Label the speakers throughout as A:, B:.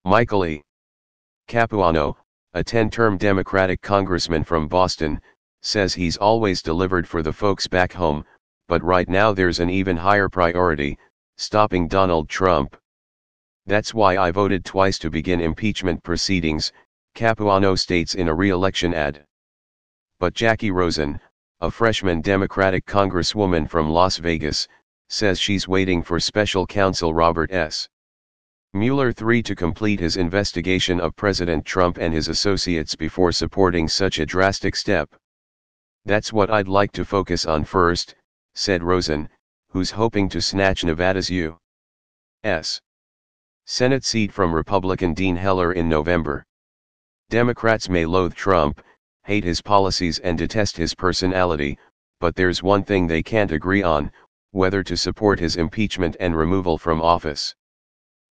A: Michael E. Capuano, a 10-term Democratic congressman from Boston, says he's always delivered for the folks back home, but right now there's an even higher priority: stopping Donald Trump. That's why I voted twice to begin impeachment proceedings, Capuano states in a re-election ad. But Jacky Rosen, a freshman Democratic congresswoman from Las Vegas, says she's waiting for special counsel Robert S. Mueller III to complete his investigation of President Trump and his associates before supporting such a drastic step. That's what I'd like to focus on first, said Rosen, who's hoping to snatch Nevada's U.S. Senate seat from Republican Dean Heller in November. Democrats may loathe Trump, hate his policies and detest his personality, but there's one thing they can't agree on: whether to support his impeachment and removal from office.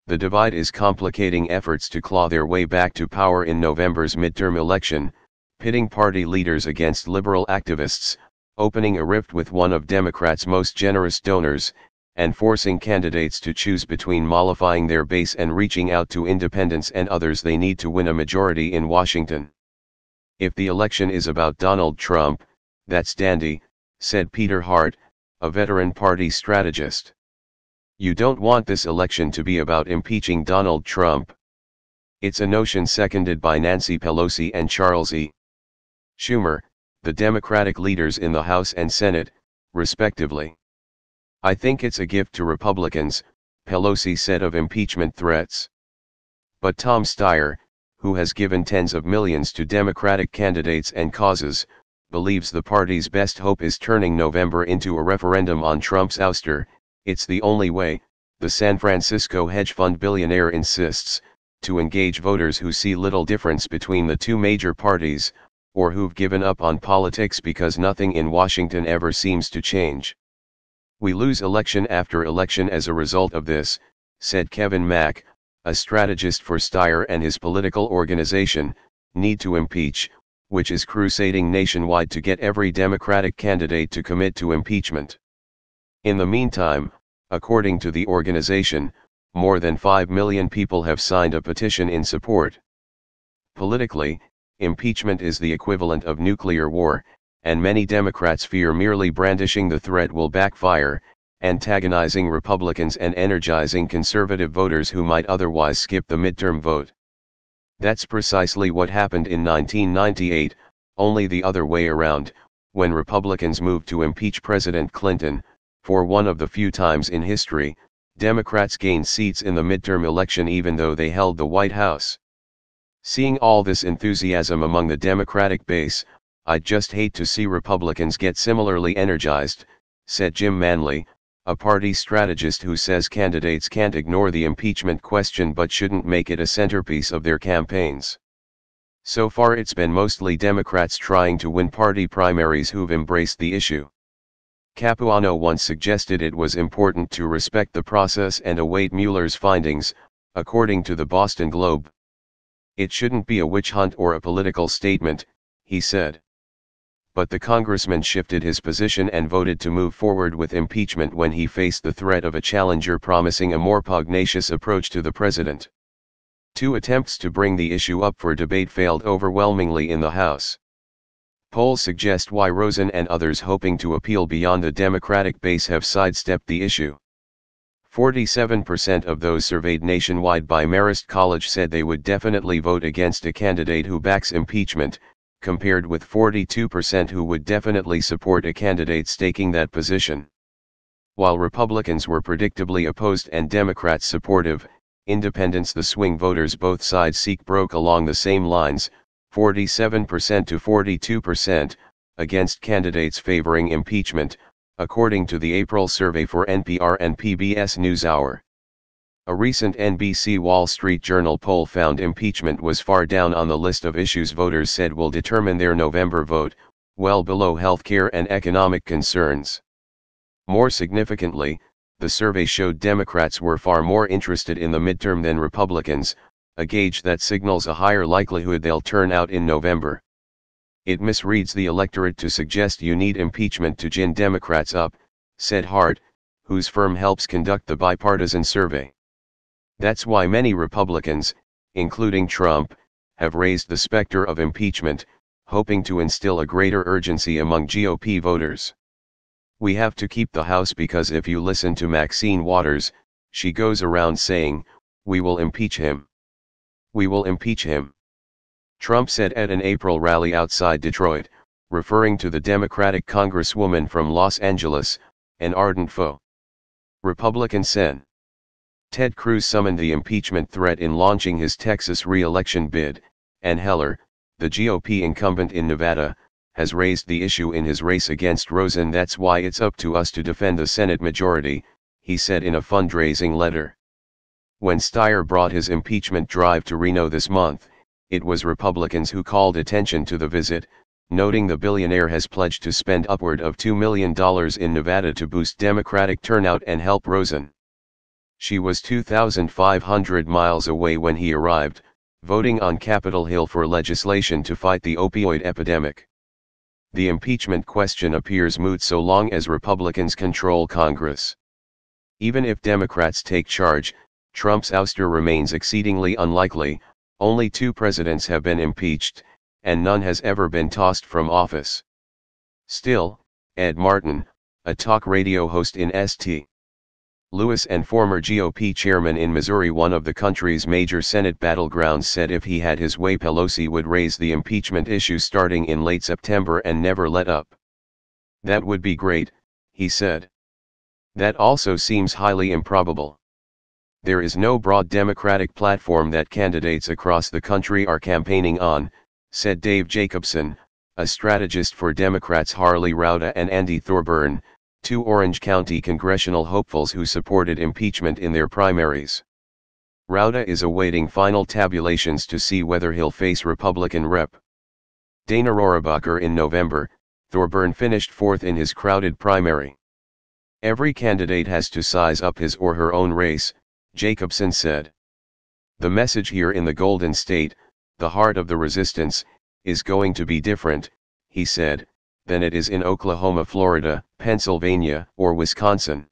A: The divide is complicating efforts to claw their way back to power in November's midterm election, pitting party leaders against liberal activists, opening a rift with one of Democrats' most generous donors, and forcing candidates to choose between mollifying their base and reaching out to independents and others they need to win a majority in Washington. If the election is about Donald Trump, that's dandy, said Peter Hart, a veteran party strategist. You don't want this election to be about impeaching Donald Trump. It's a notion seconded by Nancy Pelosi and Charles E. Schumer, the Democratic leaders in the House and Senate, respectively. I think it's a gift to Republicans, Pelosi said of impeachment threats. But Tom Steyer, who has given tens of millions to Democratic candidates and causes, believes the party's best hope is turning November into a referendum on Trump's ouster. It's the only way, the San Francisco hedge fund billionaire insists, to engage voters who see little difference between the two major parties, or who've given up on politics because nothing in Washington ever seems to change. We lose election after election as a result of this, said Kevin Mack, a strategist for Steyer and his political organization, Need to Impeach, which is crusading nationwide to get every Democratic candidate to commit to impeachment. In the meantime, according to the organization, more than 5 million people have signed a petition in support. Politically, impeachment is the equivalent of nuclear war, and many Democrats fear merely brandishing the threat will backfire, antagonizing Republicans and energizing conservative voters who might otherwise skip the midterm vote. That's precisely what happened in 1998, only the other way around, when Republicans moved to impeach President Clinton. For one of the few times in history, Democrats gained seats in the midterm election even though they held the White House. Seeing all this enthusiasm among the Democratic base, I'd just hate to see Republicans get similarly energized, said Jim Manley, a party strategist who says candidates can't ignore the impeachment question but shouldn't make it a centerpiece of their campaigns. So far it's been mostly Democrats trying to win party primaries who've embraced the issue. Capuano once suggested it was important to respect the process and await Mueller's findings, according to the Boston Globe. It shouldn't be a witch hunt or a political statement, he said. But the congressman shifted his position and voted to move forward with impeachment when he faced the threat of a challenger promising a more pugnacious approach to the president. 2 attempts to bring the issue up for debate failed overwhelmingly in the House. Polls suggest why Rosen and others hoping to appeal beyond the Democratic base have sidestepped the issue. 47% of those surveyed nationwide by Marist College said they would definitely vote against a candidate who backs impeachment, compared with 42% who would definitely support a candidate staking that position. While Republicans were predictably opposed and Democrats supportive, independents, the swing voters both sides seek, broke along the same lines, 47% to 42%, against candidates favoring impeachment, according to the April survey for NPR and PBS NewsHour. A recent NBC Wall Street Journal poll found impeachment was far down on the list of issues voters said will determine their November vote, well below healthcare and economic concerns. More significantly, the survey showed Democrats were far more interested in the midterm than Republicans, a gauge that signals a higher likelihood they'll turn out in November. It misreads the electorate to suggest you need impeachment to gin Democrats up, said Hart, whose firm helps conduct the bipartisan survey. That's why many Republicans, including Trump, have raised the specter of impeachment, hoping to instill a greater urgency among GOP voters. "We have to keep the House because if you listen to Maxine Waters, she goes around saying, 'We will impeach him. We will impeach him.'" Trump said at an April rally outside Detroit, referring to the Democratic congresswoman from Los Angeles, an ardent foe. Republican Sen. Ted Cruz summoned the impeachment threat in launching his Texas re-election bid, and Heller, the GOP incumbent in Nevada, has raised the issue in his race against Rosen. "That's why it's up to us to defend the Senate majority," he said in a fundraising letter. When Steyer brought his impeachment drive to Reno this month, it was Republicans who called attention to the visit, noting the billionaire has pledged to spend upward of $2 million in Nevada to boost Democratic turnout and help Rosen. She was 2,500 miles away when he arrived, voting on Capitol Hill for legislation to fight the opioid epidemic. The impeachment question appears moot so long as Republicans control Congress. Even if Democrats take charge, Trump's ouster remains exceedingly unlikely. Only 2 presidents have been impeached, and none has ever been tossed from office. Still, Ed Martin, a talk radio host in St. Louis and former GOP chairman in Missouri, one of the country's major Senate battlegrounds, said if he had his way Pelosi would raise the impeachment issue starting in late September and never let up. "That would be great," he said. "That also seems highly improbable. There is no broad Democratic platform that candidates across the country are campaigning on," said Dave Jacobson, a strategist for Democrats Harley Rauda and Andy Thorburn, 2 Orange County congressional hopefuls who supported impeachment in their primaries. Rauda is awaiting final tabulations to see whether he'll face Republican Rep. Dana Rohrabacher in November. Thorburn finished 4th in his crowded primary. "Every candidate has to size up his or her own race," Jacobson said. "The message here in the Golden State, the heart of the resistance, is going to be different," he said, "than it is in Oklahoma, Florida, Pennsylvania, or Wisconsin.